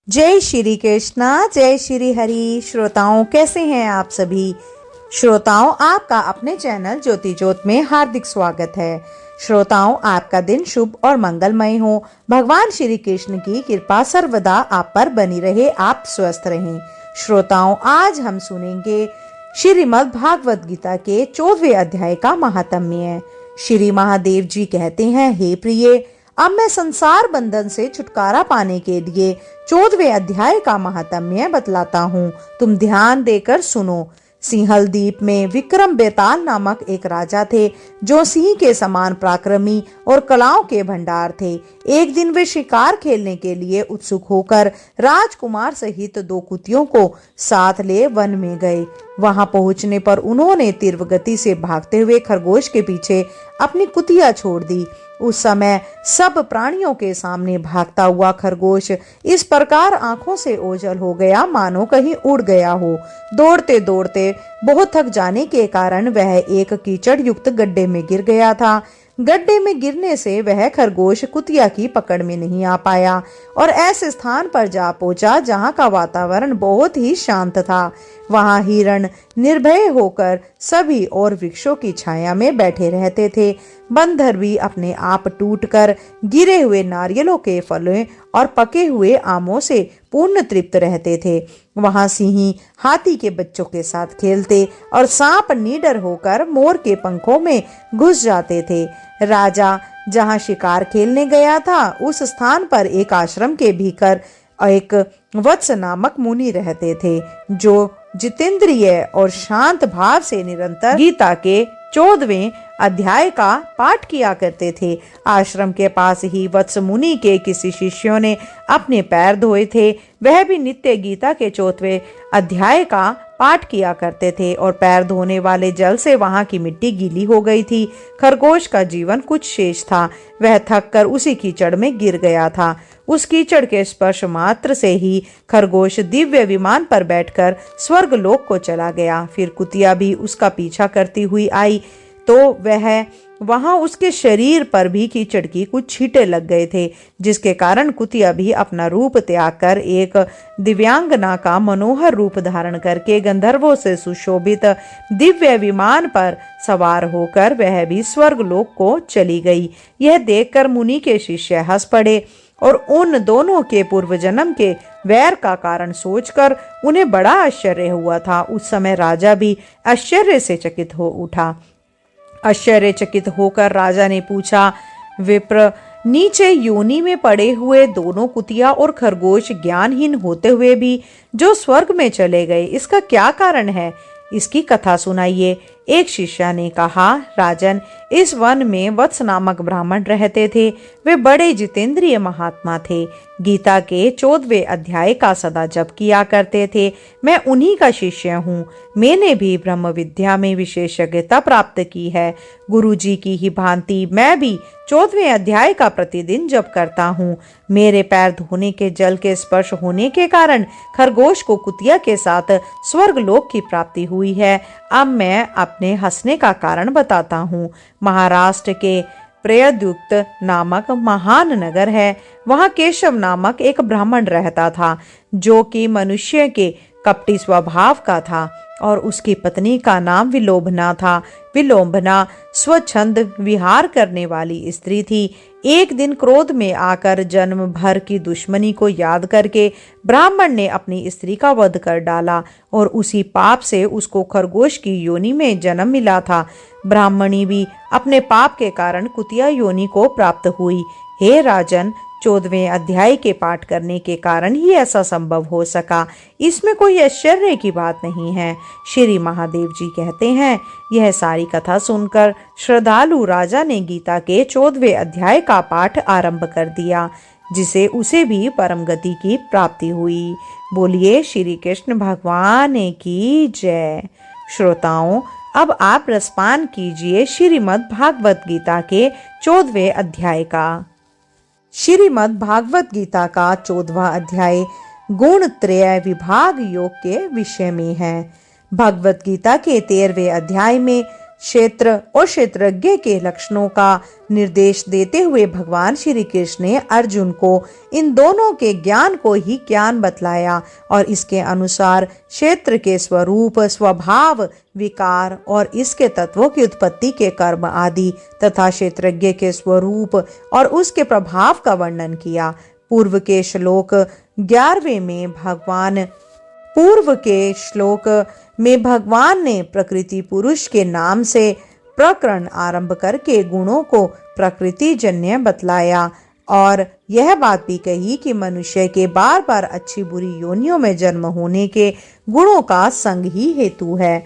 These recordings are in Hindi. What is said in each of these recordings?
जय श्री कृष्णा, जय श्री हरि। श्रोताओं, कैसे हैं आप सभी? श्रोताओं, आपका अपने चैनल ज्योति ज्योत में हार्दिक स्वागत है। श्रोताओं, आपका दिन शुभ और मंगलमय हो। भगवान श्री कृष्ण की कृपा सर्वदा आप पर बनी रहे, आप स्वस्थ रहें। श्रोताओं, आज हम सुनेंगे श्रीमद् भागवत गीता के 14वें अध्याय का महात्म्य। श्री महादेव जी कहते हैं, हे प्रिय, अब मैं संसार बंधन से छुटकारा पाने के लिए 14वें अध्याय का महात्म्य बतलाता हूँ। तुम ध्यान देकर सुनो। सिंहल द्वीप में विक्रम बेताल नामक एक राजा थे, जो सिंह के समान पराक्रमी और कलाओं के भंडार थे। एक दिन वे शिकार खेलने के लिए उत्सुक होकर राजकुमार सहित 2 कुतियों को साथ ले वन में गए। वहां पहुंचने पर उन्होंने तीव्र गति से भागते हुए खरगोश के पीछे अपनी कुतिया छोड़ दी। उस समय सब प्राणियों के सामने भागता हुआ खरगोश इस प्रकार आंखों से ओझल हो गया मानो कहीं उड़ गया हो। दौड़ते दौड़ते बहुत थक जाने के कारण वह एक कीचड़ युक्त गड्ढे में गिर गया था। गड्ढे में गिरने से वह खरगोश कुतिया की पकड़ में नहीं आ पाया और ऐसे स्थान पर जा पहुंचा जहां का वातावरण बहुत ही शांत था। वहां हिरण निर्भय होकर सभी और वृक्षों की छाया में बैठे रहते थे। बंदर भी अपने आप टूटकर गिरे हुए नारियलों के फलों और पके हुए आमों से पूर्ण तृप्त रहते थे। वहां सिंह हाथी के बच्चों के साथ खेलते और सांप निडर होकर मोर के पंखों में घुस जाते थे। राजा जहां शिकार खेलने गया था, उस स्थान पर एक आश्रम के भीतर एक वत्स नामक मुनि रहते थे, जो जितेंद्रिय और शांत भाव से निरंतर गीता के 14वें अध्याय का पाठ किया करते थे। आश्रम के पास ही वत्स मुनि के किसी शिष्यों ने अपने पैर धोए थे। वह भी नित्य गीता के 14वें अध्याय का पाठ किया करते थे और पैर धोने वाले जल से वहां की मिट्टी गीली हो गई थी। खरगोश का जीवन कुछ शेष था। वह थक कर उसी कीचड़ में गिर गया था। उस कीचड़ के स्पर्श मात्र से ही खरगोश दिव्य विमान पर बैठकर स्वर्ग लोक को चला गया। फिर कुतिया भी उसका पीछा करती हुई आई तो वह वहां उसके शरीर पर भी कीचड़ की कुछ छींटे लग गए थे, जिसके कारण कुतिया भी अपना रूप त्याग कर एक दिव्यांगना का मनोहर रूप धारण करके गंधर्वों से सुशोभित दिव्य विमान पर सवार होकर वह भी स्वर्ग लोक को चली गई। यह देखकर मुनि के शिष्य हंस पड़े और उन दोनों के पूर्व जन्म के वैर का कारण सोचकर उन्हें बड़ा आश्चर्य हुआ था। उस समय राजा भी आश्चर्य से चकित हो उठा। आश्चर्यचकित होकर राजा ने पूछा, विप्र, नीचे योनि में पड़े हुए दोनों कुतिया और खरगोश ज्ञानहीन होते हुए भी जो स्वर्ग में चले गए, इसका क्या कारण है? इसकी कथा सुनाइए। एक शिष्य ने कहा, राजन, इस वन में वत्स नामक ब्राह्मण रहते थे। वे बड़े जितेंद्रिय महात्मा थे। गीता के 14वें अध्याय का सदा जप किया करते थे। मैं उन्हीं का शिष्य हूँ। मैंने भी ब्रह्म विद्या में विशेषज्ञता प्राप्त की है। गुरु जी की ही भांति मैं भी 14वें अध्याय का प्रतिदिन जप करता हूँ। मेरे पैर धोने के जल के स्पर्श होने के कारण खरगोश को कुतिया के साथ स्वर्ग लोक की प्राप्ति हुई है। अब मैं अपने हंसने का कारण बताता हूँ। महाराष्ट्र के प्रयदुक्त नामक महान नगर है। वहाँ केशव नामक एक ब्राह्मण रहता था, जो कि मनुष्य के कपटी स्वभाव का था और उसकी पत्नी का नाम विलोभना था। विलोभना स्वच्छंद विहार करने वाली स्त्री थी। एक दिन क्रोध में आकर जन्म भर की दुश्मनी को याद करके ब्राह्मण ने अपनी स्त्री का वध कर डाला और उसी पाप से उसको खरगोश की योनि में जन्म मिला था। ब्राह्मणी भी अपने पाप के कारण कुतिया योनि को प्राप्त हुई। हे राजन, 14वें अध्याय के पाठ करने के कारण ही ऐसा संभव हो सका। इसमें कोई आश्चर्य की बात नहीं है। श्री महादेव जी कहते हैं, यह सारी कथा सुनकर श्रद्धालु राजा ने गीता के 14वें अध्याय का पाठ आरंभ कर दिया, जिसे उसे भी परम गति की प्राप्ति हुई। बोलिए श्री कृष्ण भगवान की जय। श्रोताओं, अब आप रसपान कीजिए श्रीमद् भागवत गीता के 14वें अध्याय का। श्रीमद् भागवत गीता का 14वां अध्याय गुण त्रय विभाग योग के विषय में है। भगवत गीता के 13वें अध्याय में क्षेत्र और क्षेत्रज्ञ के लक्षणों का निर्देश देते हुए भगवान श्री कृष्ण ने अर्जुन को इन दोनों के ज्ञान को ही ज्ञान बतलाया और इसके अनुसार क्षेत्र के स्वरूप, स्वभाव, विकार और इसके तत्वों की उत्पत्ति के कर्म आदि तथा क्षेत्रज्ञ के स्वरूप और उसके प्रभाव का वर्णन किया। पूर्व के श्लोक 11वें में भगवान ने प्रकृति पुरुष के नाम से प्रकरण आरंभ करके गुणों को प्रकृति जन्य बतलाया और यह बात भी कही कि मनुष्य के बार बार अच्छी बुरी योनियों में जन्म होने के गुणों का संग ही हेतु है।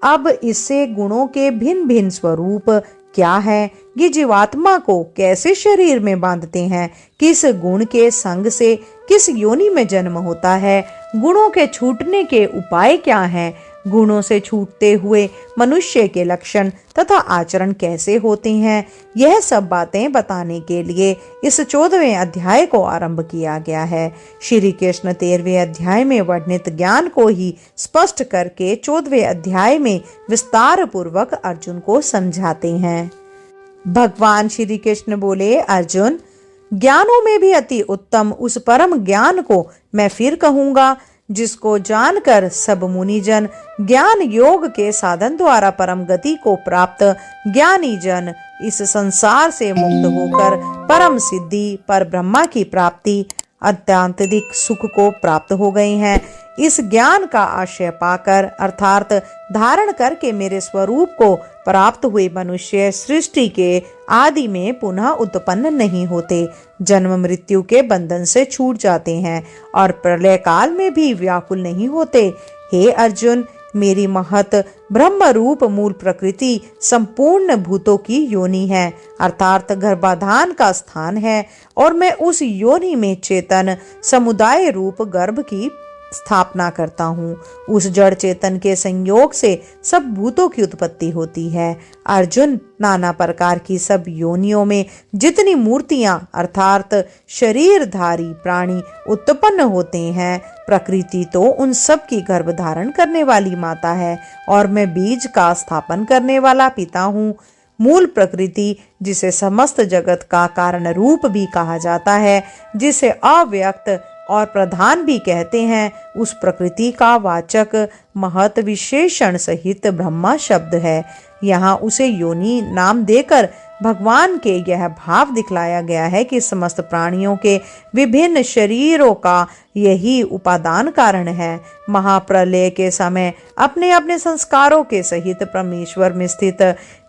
अब इससे गुणों के भिन्न भिन्न स्वरूप क्या है, ये जीवात्मा को कैसे शरीर में बांधते हैं, किस गुण के संग से किस योनि में जन्म होता है, गुणों के छूटने के उपाय क्या हैं, गुणों से छूटते हुए मनुष्य के लक्षण तथा आचरण कैसे होते हैं, यह सब बातें बताने के लिए इस 14वें अध्याय को आरंभ किया गया है। श्री कृष्ण 13वें अध्याय में वर्णित ज्ञान को ही स्पष्ट करके 14वें अध्याय में विस्तार पूर्वक अर्जुन को समझाते हैं। भगवान श्री कृष्ण बोले, अर्जुन, ज्ञानों में भी अति उत्तम उस परम ज्ञान को मैं फिर कहूंगा जिसको जानकर सब मुनिजन ज्ञान योग के साधन द्वारा परम गति को प्राप्त ज्ञानी जन इस संसार से मुक्त होकर परम सिद्धि पर ब्रह्मा की प्राप्ति अत्यंतिक सुख को प्राप्त हो गए हैं। इस ज्ञान का आश्रय पाकर अर्थात धारण करके मेरे स्वरूप को प्राप्त हुए मनुष्य सृष्टि के आदि में पुनः उत्पन्न नहीं होते, जन्म मृत्यु के बंधन से छूट जाते हैं और प्रलय काल में भी व्याकुल नहीं होते। हे अर्जुन, मेरी महत ब्रह्म रूप मूल प्रकृति संपूर्ण भूतों की योनि है अर्थात गर्भाधान का स्थान है और मैं उस योनि में चेतन समुदाय रूप गर्भ की स्थापना करता हूँ। उस जड़ चेतन के संयोग से सब भूतों की उत्पत्ति होती है। अर्जुन, नाना प्रकार की सब योनियों में जितनी मूर्तियां अर्थात शरीरधारी प्राणी उत्पन्न होते हैं, प्रकृति तो उन सब की गर्भ धारण करने वाली माता है और मैं बीज का स्थापन करने वाला पिता हूँ। मूल प्रकृति, जिसे समस्त जगत का कारण रूप भी कहा जाता है, जिसे अव्यक्त और प्रधान भी कहते हैं, उस प्रकृति का वाचक महत विशेषण सहित ब्रह्मा शब्द है। यहाँ उसे योनि नाम देकर भगवान के यह भाव दिखलाया गया है कि समस्त प्राणियों के विभिन्न शरीरों का यही उपादान कारण है। महाप्रलय के समय अपने अपने संस्कारों के सहित परमेश्वर में स्थित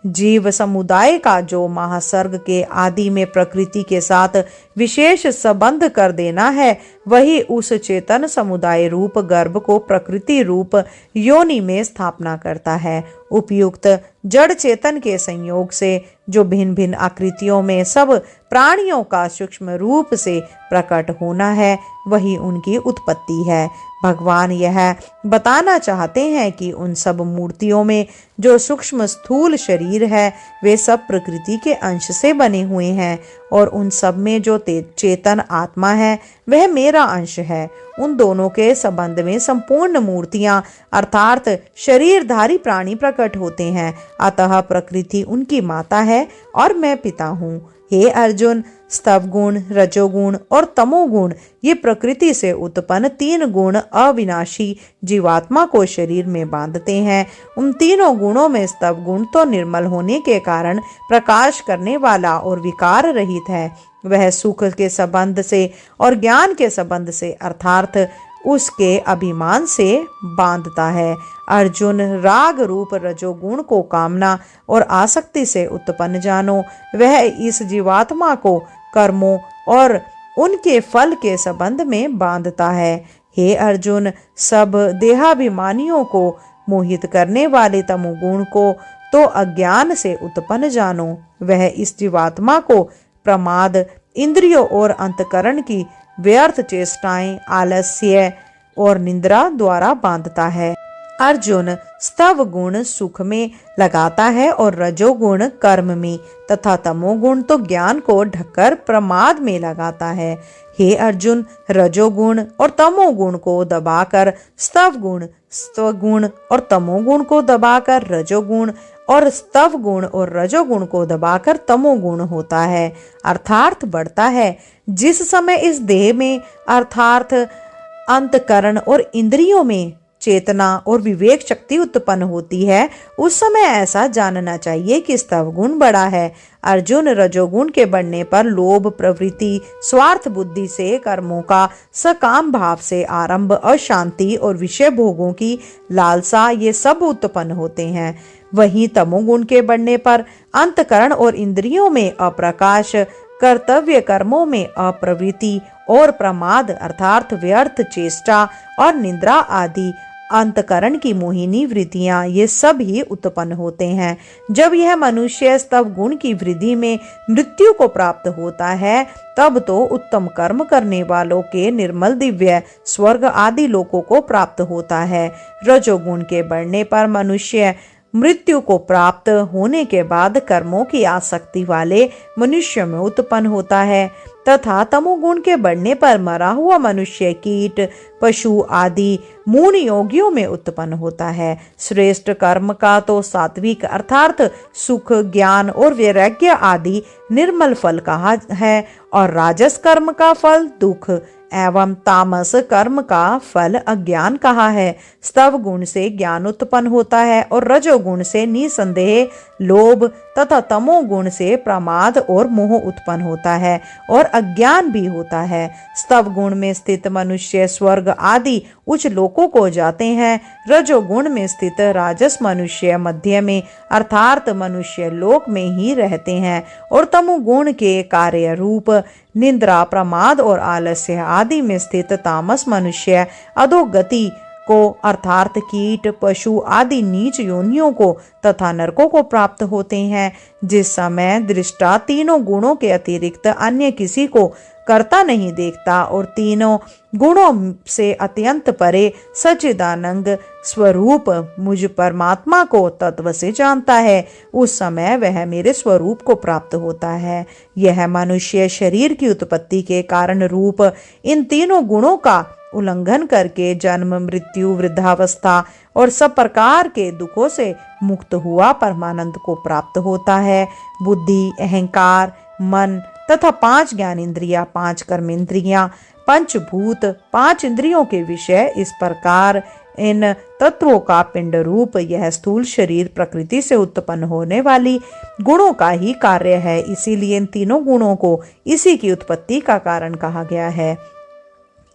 जीव समुदाय का जो महासर्ग के आदि में प्रकृति के साथ विशेष संबंध कर देना है, वही उस चेतन समुदाय रूप गर्भ को प्रकृति रूप योनि में स्थापना करता है। उपयुक्त जड़ चेतन के संयोग से जो भिन्न भिन्न आकृतियों में सब प्राणियों का सूक्ष्म रूप से प्रकट होना है, वही उनकी उत्पत्ति है। भगवान यह बताना चाहते हैं कि उन सब मूर्तियों में जो सूक्ष्म स्थूल शरीर है, वे सब प्रकृति के अंश से बने हुए हैं और उन सब में जो चेतन आत्मा है, वह मेरा अंश है। उन दोनों के संबंध में संपूर्ण मूर्तियां अर्थात शरीरधारी प्राणी प्रकट होते हैं। अतः प्रकृति उनकी माता है और मैं पिता हूँ। हे अर्जुन, स्तवगुण, रजोगुण और तमोगुण ये प्रकृति से उत्पन्न तीन गुण अविनाशी जीवात्मा को शरीर में बांधते हैं। उन तीनों गुणों में स्तवगुण तो निर्मल होने के कारण प्रकाश करने वाला और विकार रहित है। वह सुख के संबंध से और ज्ञान के संबंध से अर्थात उसके अभिमान से बांधता है। अर्जुन, राग रूप रजोगुण को कामना और आसक्ति से उत्पन्न जानो। वह इस जीवात्मा को कर्मों और उनके फल के संबंध में बांधता है। हे अर्जुन, सब देहाभिमानियों को मोहित करने वाले तमोगुण को तो अज्ञान से उत्पन्न जानो। वह इस जीवात्मा को प्रमाद, इंद्रियों और अंतकरण की व्यर्थ चेष्टाएं, आलस्य और निद्रा द्वारा बांधता है। अर्जुन, स्तव गुण सुख में लगाता है और रजोगुण कर्म में तथा तमोगुण तो ज्ञान को ढककर प्रमाद में लगाता है। हे अर्जुन, रजोगुण और तमोगुण को दबाकर सत्वगुण और तमोगुण को दबाकर रजोगुण और सत्वगुण और रजोगुण को दबाकर तमोगुण होता है, अर्थात बढ़ता है। जिस समय इस देह में अर्थात अंतकरण और इंद्रियों में चेतना और विवेक शक्ति उत्पन्न होती है, उस समय ऐसा जानना चाहिए कि स्तवगुण बड़ा है। अर्जुन, रजोगुण के बढ़ने पर लोभ प्रवृत्ति, स्वार्थ बुद्धि से कर्मों का सकाम भाव से आरंभ, अशांति और विषय भोगों की लालसा, ये सब उत्पन्न होते हैं। वहीं तमोगुण के बढ़ने पर अंतकरण और इंद्रियों में अप्रकाश, कर्तव्य कर्मों में अप्रवृत्ति और प्रमाद अर्थात व्यर्थ चेष्टा और निद्रा आदि अंतकरण की मोहिनी वृत्तियां, ये सब ही उत्पन्न होते हैं। जब यह मनुष्य स्तव गुण की वृद्धि में मृत्यु को प्राप्त होता है, तब तो उत्तम कर्म करने वालों के निर्मल दिव्य स्वर्ग आदि लोकों को प्राप्त होता है। रजोगुण के बढ़ने पर मनुष्य मृत्यु को प्राप्त होने के बाद कर्मों की आसक्ति वाले मनुष्य में उत्पन्न होता है तथा तमोगुण के बढ़ने पर मरा हुआ मनुष्य कीट, पशु आदि मूढ़ योगियों में उत्पन्न होता है। श्रेष्ठ कर्म का तो सात्विक अर्थात सुख, ज्ञान और वैराग्य आदि निर्मल फल कहा है और राजस कर्म का फल दुख एवं तामस कर्म का फल अज्ञान कहा है। स्तव गुण से ज्ञान उत्पन्न होता है और रजोगुण से निसंदेह लोभ तथा तमोगुण से प्रमाद और मोह उत्पन्न होता है और अज्ञान भी होता है। स्तव गुण में स्थित मनुष्य स्वर्ग आदि उच्च लोकों को जाते हैं। रजोगुण में स्थित राजस मनुष्य मध्य में अर्थात मनुष्य लोक में ही रहते हैं और तमोगुण के कार्य रूप निद्रा, प्रमाद और आलस्य आदि में स्थित तामस मनुष्य अधोगति को अर्थात कीट, पशु आदि नीच योनियों को तथा नरकों को प्राप्त होते हैं। जिस समय दृष्टा तीनों गुणों के अतिरिक्त अन्य किसी को करता नहीं देखता और तीनों गुणों से अत्यंत परे सच्चिदानंद स्वरूप मुझ परमात्मा को तत्व से जानता है, उस समय वह मेरे स्वरूप को प्राप्त होता है। यह मनुष्य शरीर की उत्पत्ति के कारण रूप इन तीनों गुणों का उल्लंघन करके जन्म, मृत्यु, वृद्धावस्था और सब प्रकार के दुखों से मुक्त हुआ परमानंद को प्राप्त होता है। बुद्धि, अहंकार, मन तथा 5 ज्ञानेंद्रियां, 5 कर्मेंद्रियां, पंचभूत, 5 इंद्रियों के विषय, इस प्रकार इन तत्वों का पिंड रूप यह स्थूल शरीर प्रकृति से उत्पन्न होने वाली गुणों का ही कार्य है। इसीलिए इन तीनों गुणों को इसी की उत्पत्ति का कारण कहा गया है।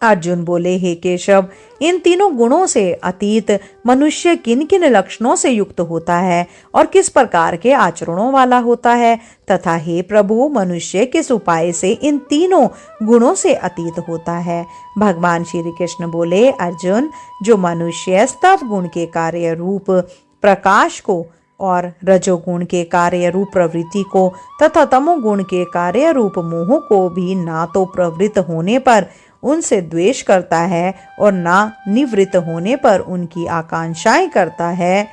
अर्जुन बोले, हे केशव, इन तीनों गुणों से अतीत मनुष्य किन किन लक्षणों से युक्त होता है और किस प्रकार के आचरणों वाला होता है तथा हे प्रभु, मनुष्य किस उपाय से इन तीनों गुणों से अतीत होता है। भगवान श्री कृष्ण बोले, अर्जुन, जो मनुष्य स्तव गुण के कार्य रूप प्रकाश को और रजोगुण के कार्य रूप प्रवृत्ति को तथा तमोगुण के कार्य रूप मोह को भी ना तो प्रवृत्त होने पर उनसे द्वेष करता है और ना निवृत्त होने पर उनकी आकांक्षाएं करता है,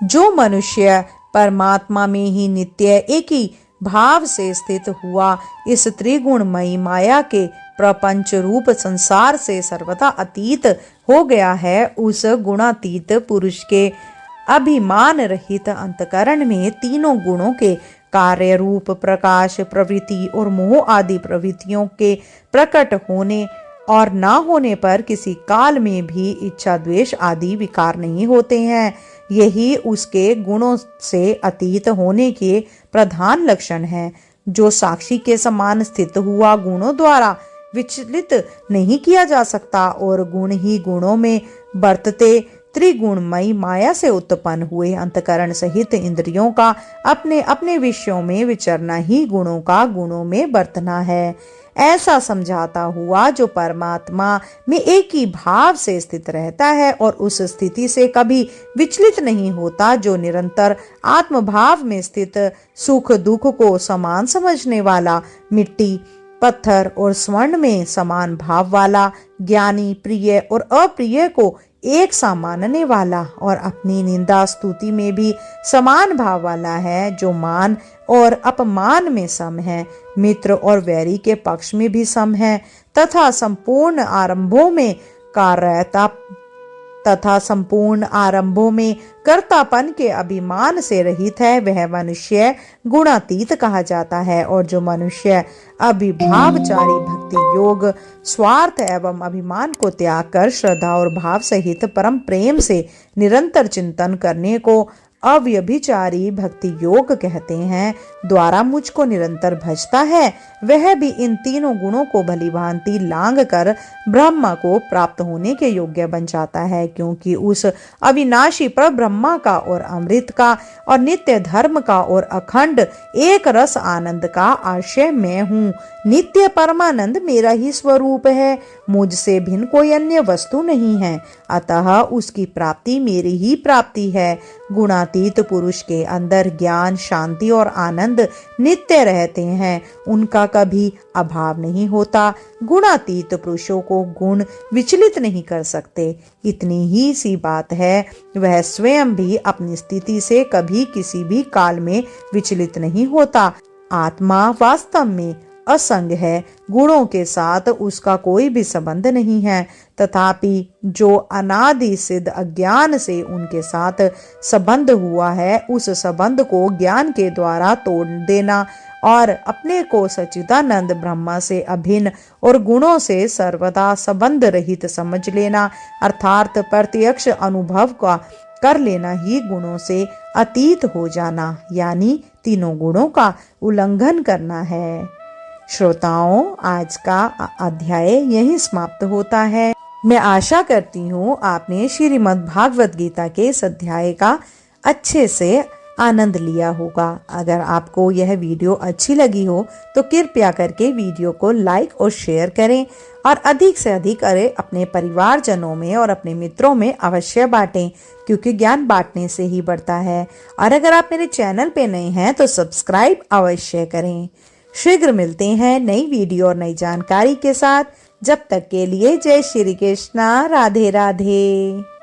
जो मनुष्य परमात्मा में ही नित्य एक ही भाव से स्थित हुआ इस त्रिगुणमयी माया के प्रपंच रूप संसार से सर्वथा अतीत हो गया है, उस गुणातीत पुरुष के अभिमान रहित अंतकरण में तीनों गुणों के कार्य रूप प्रकाश, प्रवृत्ति और मोह आदि प्रवृत्तियों के प्रकट होने और ना होने पर किसी काल में भी इच्छा, द्वेष आदि विकार नहीं होते हैं। यही उसके गुणों से अतीत होने के प्रधान लक्षण हैं। जो साक्षी के समान स्थित हुआ गुणों द्वारा विचलित नहीं किया जा सकता और गुण ही गुणों में बरतते त्रिगुणमयी माया से उत्पन्न हुए अंतकरण सहित इंद्रियों का अपने अपने विषयों में विचरना ही गुणों का गुणों में बरतना है। ऐसा समझाता हुआ जो परमात्मा में एक ही भाव से स्थित रहता है और उस स्थिति से कभी विचलित नहीं होता, जो निरंतर आत्मभाव में स्थित सुख दुख को समान समझने वाला, मिट्टी, पत्थर और स्वर्ण में समान भाव वाला, ज्ञानी प्रिय और अप्रिय को एक सा मानने वाला और अपनी निंदा स्तुति में भी समान भाव वाला है, जो मान और अपमान में सम है, मित्र और वैरी के पक्ष में भी सम है, तथा संपूर्ण आरंभों में कर्तापन के अभिमान से रहित है, वह मनुष्य गुणातीत कहा जाता है। और जो मनुष्य अभिभावचारी भक्ति योग स्वार्थ एवं अभिमान को त्याग कर श्रद्धा और भाव सहित परम प्रेम से निरंतर चिंतन करने को अव्यभिचारी भक्ति योग कहते हैं, द्वारा मुझको निरंतर भजता है, वह भी इन तीनों गुणों को भली भांति लांग कर ब्रह्म को प्राप्त होने के योग्य बन जाता है, क्योंकि उस अविनाशी पर ब्रह्मा का और अमृत का और नित्य धर्म का और अखंड एक रस आनंद का आशय मैं हूँ। नित्य परमानंद मेरा ही स्वरूप है, मुझसे भिन्न कोई अन्य वस्तु नहीं है, अतः उसकी प्राप्ति मेरी ही प्राप्ति है। गुणातीत पुरुष के अंदर ज्ञान शांति और आनंद नित्य रहते हैं, उनका कभी अभाव नहीं होता। गुणातीत पुरुषों को गुण विचलित नहीं कर सकते। इतनी ही सी बात है, वह स्वयं भी अपनी स्थिति से कभी किसी भी काल में विचलित नहीं होता। आत्मा वास्तव में असंग है, गुणों के साथ उसका कोई भी संबंध नहीं है, तथापि जो अनादि सिद्ध अज्ञान से उनके साथ संबंध हुआ है, उस संबंध को ज्ञान के द्वारा तोड़ देना और अपने को सच्चिदानंद ब्रह्मा से अभिन्न और गुणों से सर्वदा संबंध रहित समझ लेना, अर्थात प्रत्यक्ष अनुभव का कर लेना ही गुणों से अतीत हो जाना, यानी तीनों गुणों का उल्लंघन करना है। श्रोताओं, आज का अध्याय यहीं समाप्त होता है। मैं आशा करती हूँ आपने श्रीमद् भागवत गीता के इस अध्याय का अच्छे से आनंद लिया होगा। अगर आपको यह वीडियो अच्छी लगी हो तो कृपया करके वीडियो को लाइक और शेयर करें और अधिक से अधिक अपने परिवारजनों में और अपने मित्रों में अवश्य बांटें, क्योंकि ज्ञान बांटने से ही बढ़ता है। और अगर आप मेरे चैनल पे नए हैं तो सब्सक्राइब अवश्य करें। शीघ्र मिलते हैं नई वीडियो और नई जानकारी के साथ। जब तक के लिए जय श्री कृष्णा, राधे राधे।